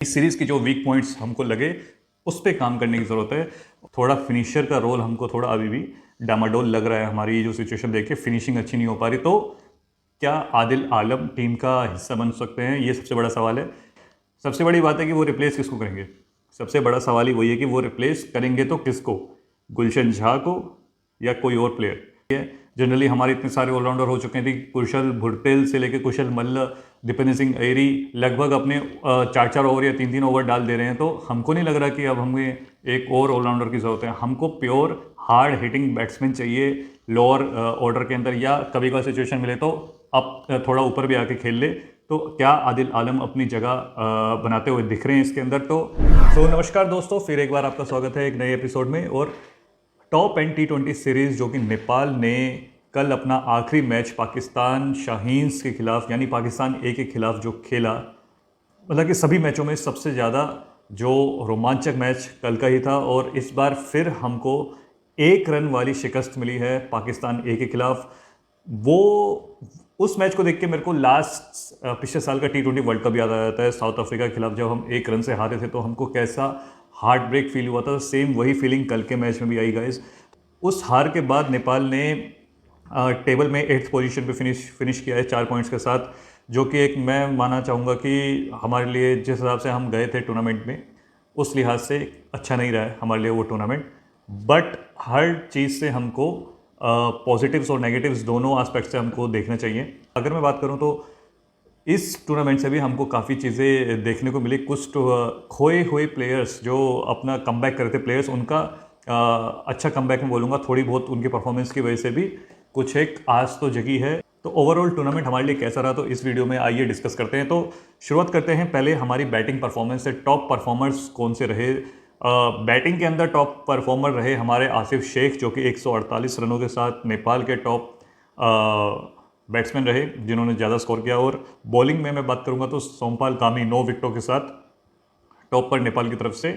इस सीरीज़ की जो वीक पॉइंट्स हमको लगे उस पर काम करने की ज़रूरत है। थोड़ा फिनिशर का रोल हमको थोड़ा अभी भी डामाडोल लग रहा है। हमारी ये जो सिचुएशन देख के फिनिशिंग अच्छी नहीं हो पा रही, तो क्या आदिल आलम टीम का हिस्सा बन सकते हैं, ये सबसे बड़ा सवाल है। सबसे बड़ी बात है कि वो रिप्लेस किसको करेंगे। सबसे बड़ा सवाल ही वही है कि वो रिप्लेस करेंगे तो किसको, गुलशन झा को या कोई और प्लेयर। जनरली हमारे इतने सारे ऑलराउंडर हो चुके थे, कुशल भुरतेल से लेकर कुशल मल्ल, दीपेंद्र सिंह ऐरी लगभग अपने 4-4 ओवर या 3-3 ओवर डाल दे रहे हैं। तो हमको नहीं लग रहा कि अब हमें एक और ऑलराउंडर की ज़रूरत है। हमको प्योर हार्ड हिटिंग बैट्समैन चाहिए लोअर ऑर्डर के अंदर, या कभी कभार सिचुएशन मिले तो अब थोड़ा ऊपर भी आके खेल ले। तो क्या आदिल आलम अपनी जगह बनाते हुए दिख रहे हैं इसके अंदर। तो नमस्कार दोस्तों, फिर एक बार आपका स्वागत है एक नए एपिसोड में। और टॉप एंड T20 सीरीज़ जो कि नेपाल ने कल अपना आखिरी मैच पाकिस्तान शाहीन्स के खिलाफ यानी पाकिस्तान ए के खिलाफ जो खेला, मतलब कि सभी मैचों में सबसे ज़्यादा जो रोमांचक मैच कल का ही था। और इस बार फिर हमको 1 रन वाली शिकस्त मिली है पाकिस्तान ए के खिलाफ। वो उस मैच को देख के मेरे को लास्ट पिछले साल का T20 वर्ल्ड कप याद आ जाता है। साउथ अफ्रीका के खिलाफ जब हम 1 रन से हारे थे तो हमको कैसा हार्ट ब्रेक फील हुआ था। सेम वही फीलिंग कल के मैच में भी आई गाइस। उस हार के बाद नेपाल ने टेबल में 8th पोजीशन पे फिनिश किया है 4 पॉइंट्स के साथ, जो कि एक मैं मानना चाहूँगा कि हमारे लिए जिस हिसाब से हम गए थे टूर्नामेंट में उस लिहाज से अच्छा नहीं रहा है हमारे लिए वो टूर्नामेंट। बट हर चीज़ से हमको पॉजिटिव्स और नेगेटिव्स दोनों एस्पेक्ट से हमको देखना चाहिए। अगर मैं बात करूँ तो इस टूर्नामेंट से भी हमको काफ़ी चीज़ें देखने को मिली। कुछ खोए हुए प्लेयर्स जो अपना कमबैक कर रहे थे प्लेयर्स, उनका अच्छा कमबैक मैं बोलूँगा, थोड़ी बहुत उनके परफॉर्मेंस की वजह से भी कुछ एक आस तो जगी है। तो ओवरऑल टूर्नामेंट हमारे लिए कैसा रहा, तो इस वीडियो में आइए डिस्कस करते हैं। तो शुरुआत करते हैं पहले हमारी बैटिंग परफॉर्मेंस से। टॉप परफॉर्मर्स कौन से रहे? बैटिंग के अंदर टॉप परफॉर्मर रहे हमारे आसिफ शेख, जो कि 148 रनों के साथ नेपाल के टॉप बैट्समैन रहे जिन्होंने ज़्यादा स्कोर किया। और बॉलिंग में मैं बात करूंगा तो सोमपाल कामी 9 विकेटों के साथ टॉप पर नेपाल की तरफ से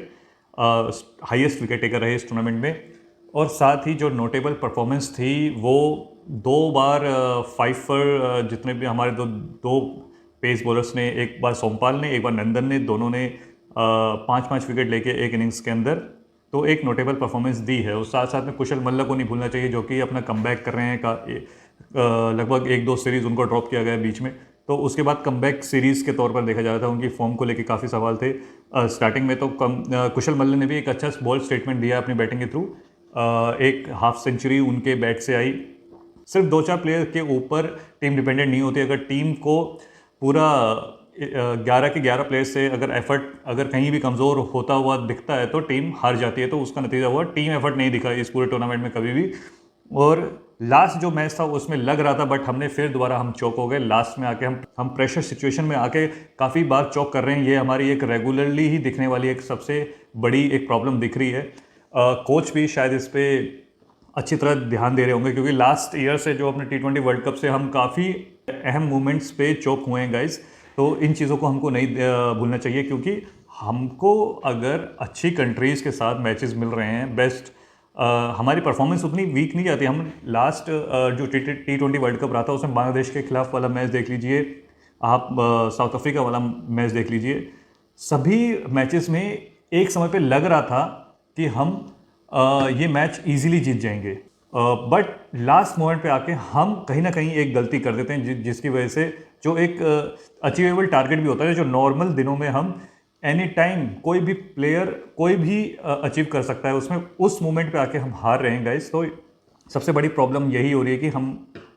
हाईएस्ट विकेट टेकर रहे इस टूर्नामेंट में। और साथ ही जो नोटेबल परफॉर्मेंस थी वो 2 बार 5 पर जितने भी हमारे दो पेस बॉलर्स ने, एक बार सोमपाल ने एक बार नंदन ने, दोनों ने 5-5 विकेट लेके एक इनिंग्स के अंदर तो एक नोटेबल परफॉर्मेंस दी है। और साथ साथ में कुशल मल्ल को नहीं भूलना चाहिए, जो कि अपना कमबैक कर रहे हैं। लगभग 1-2 सीरीज़ उनको ड्रॉप किया गया बीच में, तो उसके बाद कमबैक सीरीज़ के तौर पर देखा जा रहा था। उनकी फॉर्म को लेकर काफ़ी सवाल थे स्टार्टिंग में। तो कुशल मल्ल ने भी एक अच्छा बॉल स्टेटमेंट दिया अपनी बैटिंग के थ्रू। एक हाफ सेंचुरी उनके बैट से आई। सिर्फ 2-4 प्लेयर के ऊपर टीम डिपेंडेंट नहीं होती। अगर टीम को पूरा 11 के 11 प्लेयर से अगर एफर्ट अगर कहीं भी कमज़ोर होता हुआ दिखता है तो टीम हार जाती है। तो उसका नतीजा हुआ टीम एफर्ट नहीं दिखा इस पूरे टूर्नामेंट में कभी भी। और लास्ट जो मैच था उसमें लग रहा था, बट हमने फिर दोबारा हम चौक हो गए लास्ट में आके। हम प्रेशर सिचुएशन में आके काफ़ी बार चौक कर रहे हैं। ये हमारी एक रेगुलरली ही दिखने वाली एक सबसे बड़ी एक प्रॉब्लम दिख रही है। कोच भी शायद इस पर अच्छी तरह ध्यान दे रहे होंगे, क्योंकि लास्ट ईयर से जो अपने T20 वर्ल्ड कप से हम काफ़ी अहम मोमेंट्स पे चौक हुए हैं गाइस। तो इन चीज़ों को हमको नहीं भूलना चाहिए, क्योंकि हमको अगर अच्छी कंट्रीज़ के साथ मैचेस मिल रहे हैं बेस्ट, हमारी परफॉर्मेंस उतनी वीक नहीं जाती। हम लास्ट जो T20 वर्ल्ड कप रहा था उसमें बांग्लादेश के खिलाफ वाला मैच देख लीजिए आप, साउथ अफ्रीका वाला मैच देख लीजिए। सभी मैचेस में एक समय पे लग रहा था कि हम ये मैच इजीली जीत जाएंगे, बट लास्ट मोमेंट पे आके हम कहीं ना कहीं एक गलती कर देते हैं जिसकी वजह से जो एक अचीवेबल टारगेट भी होता है, जो नॉर्मल दिनों में हम एनी टाइम कोई भी प्लेयर कोई भी अचीव कर सकता है, उसमें उस मोमेंट पे आके हम हार रहे हैं गाइस। तो सबसे बड़ी प्रॉब्लम यही हो रही है कि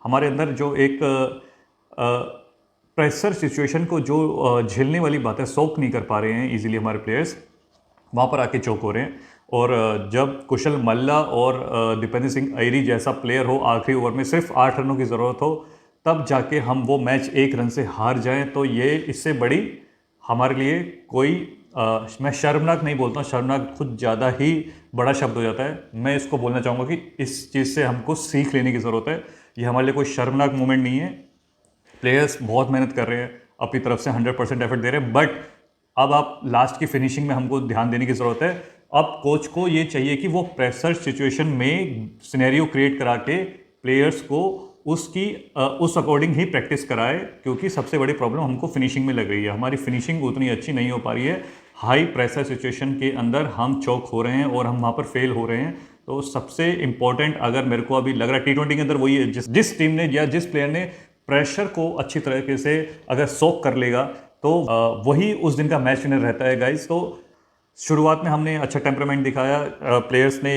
हमारे अंदर जो एक प्रेशर सिचुएशन को जो झेलने वाली बात है सोक नहीं कर पा रहे हैं इजीली हमारे प्लेयर्स, वहाँ पर आके चौक हो रहे हैं। और जब कुशल मल्ला और दीपेंद्र सिंह ऐरी जैसा प्लेयर हो, आखिरी ओवर में सिर्फ 8 रनों की ज़रूरत हो, तब जाके हम वो मैच 1 रन से हार जाएं, तो ये इससे बड़ी हमारे लिए कोई मैं शर्मनाक नहीं बोलता हूँ, शर्मनाक खुद ज़्यादा ही बड़ा शब्द हो जाता है। मैं इसको बोलना चाहूँगा कि इस चीज़ से हमको सीख लेने की ज़रूरत है। ये हमारे लिए कोई शर्मनाक मोमेंट नहीं है। प्लेयर्स बहुत मेहनत कर रहे हैं, अपनी तरफ से 100% एफर्ट दे रहे हैं, बट अब आप लास्ट की फिनिशिंग में हमको ध्यान देने की ज़रूरत है। अब कोच को ये चाहिए कि वो प्रेशर सिचुएशन में सिनेरियो क्रिएट करा के प्लेयर्स को उस अकॉर्डिंग ही प्रैक्टिस कराए, क्योंकि सबसे बड़ी प्रॉब्लम हमको फिनिशिंग में लग रही है। हमारी फिनिशिंग उतनी अच्छी नहीं हो पा रही है। हाई प्रेशर सिचुएशन के अंदर हम चौक हो रहे हैं और हम वहाँ पर फेल हो रहे हैं। तो सबसे इंपॉर्टेंट अगर मेरे को अभी लग रहा है T20 के अंदर वही है, जिस टीम ने या जिस प्लेयर ने प्रेशर को अच्छी तरीके से अगर सोक कर लेगा तो वही उस दिन का मैच विनर रहता है गाइज। तो शुरुआत में हमने अच्छा टेम्परामेंट दिखाया, प्लेयर्स ने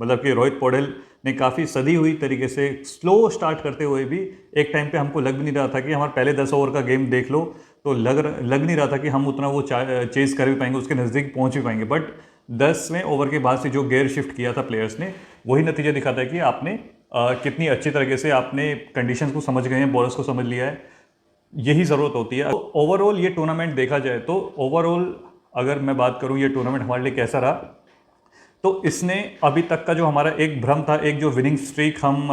मतलब कि रोहित पौडेल ने काफ़ी सदी हुई तरीके से स्लो स्टार्ट करते हुए भी एक टाइम पे हमको लग भी नहीं रहा था कि हमारे पहले 10 ओवर का गेम देख लो तो लग नहीं रहा था कि हम उतना वो चेज कर भी पाएंगे, उसके नज़दीक पहुंच भी पाएंगे। बट 10वें ओवर के बाद से जो गेयर शिफ्ट किया था प्लेयर्स ने, वही नतीजा दिखाता है कि आपने कितनी अच्छी तरीके से आपने कंडीशंस को समझ गए हैं, बॉलर्स को समझ लिया है। यही ज़रूरत होती है। ओवरऑल ये टूर्नामेंट देखा जाए तो ओवरऑल अगर मैं बात करूं ये टूर्नामेंट हमारे लिए कैसा रहा, तो इसने अभी तक का जो हमारा एक भ्रम था, एक जो विनिंग स्ट्रीक हम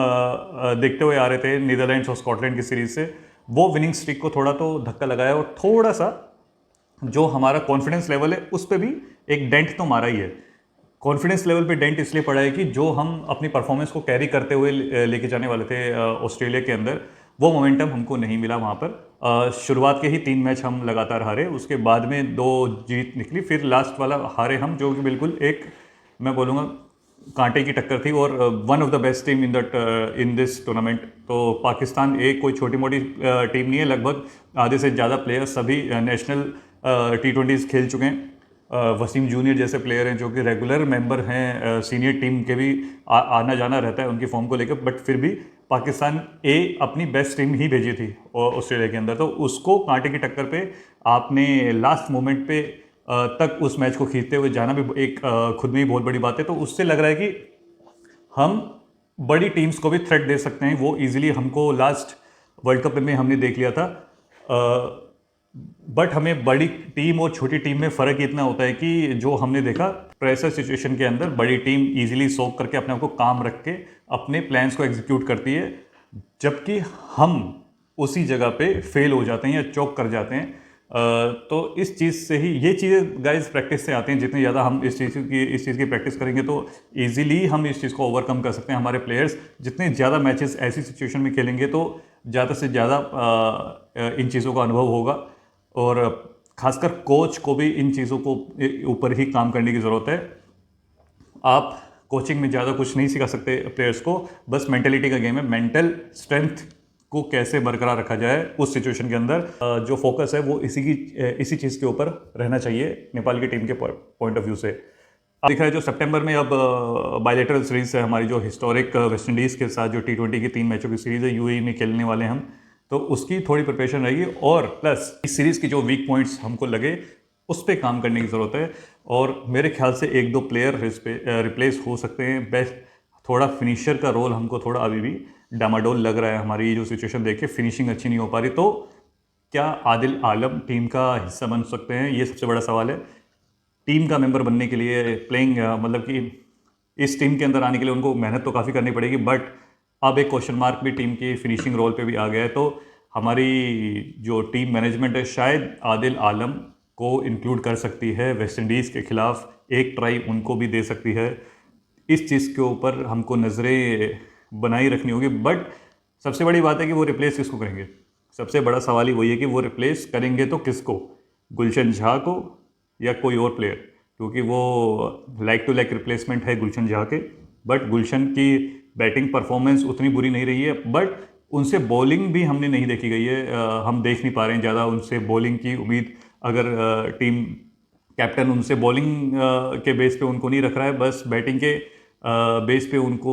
देखते हुए आ रहे थे नीदरलैंड्स और स्कॉटलैंड की सीरीज से, वो विनिंग स्ट्रीक को थोड़ा तो धक्का लगाया और थोड़ा सा जो हमारा कॉन्फिडेंस लेवल है उस पर भी एक डेंट तो मारा ही है। कॉन्फिडेंस लेवल पे डेंट इसलिए पड़ा है कि जो हम अपनी परफॉर्मेंस को कैरी करते हुए लेके जाने वाले थे ऑस्ट्रेलिया के अंदर, वो मोमेंटम हमको नहीं मिला वहाँ पर। शुरुआत के ही 3 मैच हम लगातार हारे, उसके बाद में 2 जीत निकली, फिर लास्ट वाला हारे हम, जो कि बिल्कुल एक मैं बोलूँगा कांटे की टक्कर थी और one of the best team in this tournament. तो पाकिस्तान एक कोई छोटी मोटी टीम नहीं है, लगभग आधे से ज़्यादा प्लेयर्स सभी नेशनल T20s खेल चुके हैं। वसीम जूनियर जैसे प्लेयर हैं जो कि रेगुलर मेंबर हैं, सीनियर टीम के भी आना जाना रहता है उनकी फॉर्म को लेकर, बट फिर भी पाकिस्तान अपनी बेस्ट टीम ही भेजी थी ऑस्ट्रेलिया के अंदर। तो उसको कांटे की टक्कर पे आपने लास्ट मोमेंट पे तक उस मैच को खींचते हुए जाना भी एक खुद में ही बहुत बड़ी बात है। तो उससे लग रहा है कि हम बड़ी टीम्स को भी थ्रेट दे सकते हैं। वो इजीली हमको लास्ट वर्ल्ड कप में हमने देख लिया था। बट हमें बड़ी टीम और छोटी टीम में फ़र्क इतना होता है कि जो हमने देखा प्रेशर सिचुएशन के अंदर बड़ी टीम इजीली सोक करके अपने आप को काम रख के अपने प्लान्स को एग्जीक्यूट करती है, जबकि हम उसी जगह पे फेल हो जाते हैं या चौक कर जाते हैं। तो इस चीज़ से ही ये चीज़ें गाइस प्रैक्टिस से आती हैं। जितनी ज़्यादा हम इस चीज़ की प्रैक्टिस करेंगे तो ईजिली हम इस चीज़ को ओवरकम कर सकते हैं। हमारे प्लेयर्स जितने ज़्यादा मैचेस ऐसी सिचुएशन में खेलेंगे तो ज़्यादा से ज़्यादा इन चीज़ों का अनुभव होगा, और खासकर कोच को भी इन चीज़ों को ऊपर ही काम करने की ज़रूरत है। आप कोचिंग में ज़्यादा कुछ नहीं सिखा सकते प्लेयर्स को, बस मेंटेलिटी का गेम है। मेंटल स्ट्रेंथ को कैसे बरकरार रखा जाए उस सिचुएशन के अंदर जो फोकस है वो इसी चीज़ के ऊपर रहना चाहिए नेपाल की टीम के पॉइंट ऑफ व्यू से। अब दिख रहा है जो सितंबर में अब बायलैटरल सीरीज है हमारी, जो हिस्टोरिक वेस्ट इंडीज़ के साथ जो T20 की 3 मैचों की सीरीज़ है UAE में खेलने वाले हम, तो उसकी थोड़ी प्रिपरेशन रहेगी और प्लस इस सीरीज़ की जो वीक पॉइंट्स हमको लगे उस पर काम करने की ज़रूरत है। और मेरे ख्याल से 1-2 प्लेयर रिप्लेस हो सकते हैं। बेस्ट थोड़ा फिनिशर का रोल हमको थोड़ा अभी भी डामाडोल लग रहा है। हमारी ये जो सिचुएशन देख के फिनिशिंग अच्छी नहीं हो पा रही, तो क्या आदिल आलम टीम का हिस्सा बन सकते हैं, ये सबसे बड़ा सवाल है। टीम का मेंबर बनने के लिए प्लेइंग मतलब कि इस टीम के अंदर आने के लिए उनको मेहनत तो काफ़ी करनी पड़ेगी, बट अब एक क्वेश्चन मार्क भी टीम की फिनिशिंग रोल पे भी आ गया है। तो हमारी जो टीम मैनेजमेंट है शायद आदिल आलम को इंक्लूड कर सकती है, वेस्ट इंडीज़ के खिलाफ एक ट्राई उनको भी दे सकती है। इस चीज़ के ऊपर हमको नज़रें बनाई रखनी होगी। बट सबसे बड़ी बात है कि वो रिप्लेस किसको करेंगे। सबसे बड़ा सवाल ही वही है कि वो रिप्लेस करेंगे तो किसको, गुलशन झा को या कोई और प्लेयर, क्योंकि वो लाइक टू लाइक रिप्लेसमेंट है गुलशन झा के। बट गुलशन की बैटिंग परफॉर्मेंस उतनी बुरी नहीं रही है, बट उनसे बॉलिंग भी हमने नहीं देखी गई है। हम देख नहीं पा रहे हैं ज़्यादा उनसे बॉलिंग की उम्मीद। अगर टीम कैप्टन उनसे बॉलिंग के बेस पे उनको नहीं रख रहा है, बस बैटिंग के बेस पे उनको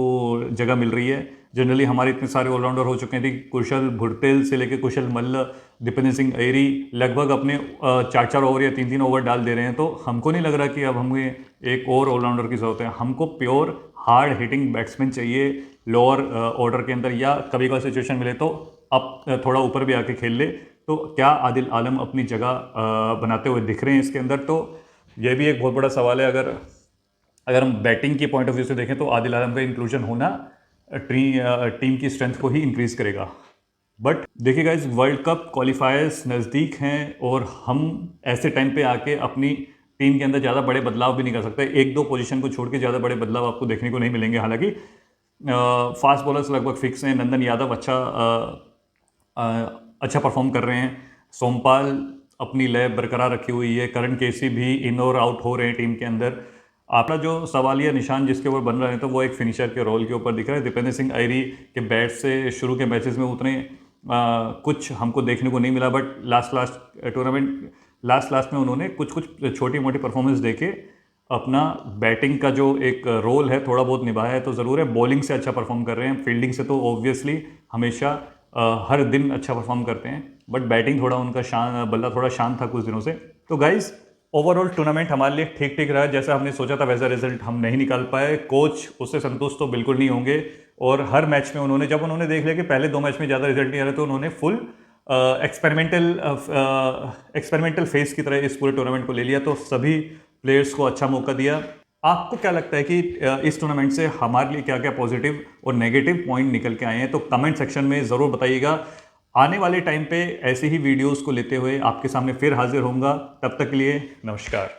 जगह मिल रही है। जनरली हमारे इतने सारे ऑलराउंडर हो चुके थे, कुशल भुरतेल से लेकर कुशल मल्ल, दीपेंद्र सिंह ऐरी लगभग अपने 4-4 ओवर या 3-3 ओवर डाल दे रहे हैं। तो हमको नहीं लग रहा कि अब हमें एक और ऑलराउंडर की ज़रूरत है। हमको प्योर हार्ड हिटिंग बैट्समैन चाहिए लोअर ऑर्डर के अंदर, या कभी कभी सिचुएशन मिले तो अब थोड़ा ऊपर भी आके खेल ले। तो क्या आदिल आलम अपनी जगह बनाते हुए दिख रहे हैं इसके अंदर, तो यह भी एक बहुत बड़ा सवाल है। अगर हम बैटिंग के पॉइंट ऑफ व्यू से देखें तो आदिल आलम का इंक्लूजन होना टीम की स्ट्रेंथ को ही इंक्रीज करेगा। बट देखिए गाइस, वर्ल्ड कप क्वालिफायर्स नज़दीक हैं और हम ऐसे टाइम पे आके अपनी टीम के अंदर ज़्यादा बड़े बदलाव भी नहीं कर सकते। 1-2 पोजीशन को छोड़ के ज़्यादा बड़े बदलाव आपको देखने को नहीं मिलेंगे। हालांकि फास्ट बॉलर्स लगभग फिक्स हैं। नंदन यादव अच्छा परफॉर्म कर रहे हैं। सोमपाल अपनी लय बरकरार रखी हुई है। करण केसी भी इन और आउट हो रहे हैं टीम के अंदर। आपका जो सवालिया निशान जिसके ऊपर बन रहा है तो वो एक फिनिशर के रोल के ऊपर दिख रहा है। दीपेंद्र सिंह आयरी के बैट से शुरू के मैचेस में उतने कुछ हमको देखने को नहीं मिला, बट लास्ट में उन्होंने कुछ छोटी मोटी परफॉर्मेंस देके अपना बैटिंग का जो एक रोल है थोड़ा बहुत निभाया है तो ज़रूर है। बॉलिंग से अच्छा परफॉर्म कर रहे हैं, फील्डिंग से तो ऑब्वियसली हमेशा हर दिन अच्छा परफॉर्म करते हैं, बट बैटिंग थोड़ा उनका बल्ला थोड़ा शांत था कुछ दिनों से। तो गाइज ओवरऑल टूर्नामेंट हमारे लिए ठीक ठीक रहा। जैसा हमने सोचा था वैसा रिजल्ट हम नहीं निकाल पाए। कोच उससे संतुष्ट तो बिल्कुल नहीं होंगे, और हर मैच में उन्होंने देख लिया कि पहले 2 मैच में ज़्यादा रिजल्ट नहीं आ रहे तो उन्होंने फुल एक्सपेरिमेंटल फेज की तरह इस पूरे टूर्नामेंट को ले लिया, तो सभी प्लेयर्स को अच्छा मौका दिया। आपको क्या लगता है कि इस टूर्नामेंट से हमारे लिए क्या क्या पॉजिटिव और नेगेटिव पॉइंट निकल के आए हैं, तो कमेंट सेक्शन में ज़रूर बताइएगा। आने वाले टाइम पे ऐसे ही वीडियोस को लेते हुए आपके सामने फिर हाजिर होऊंगा। तब तक के लिए नमस्कार।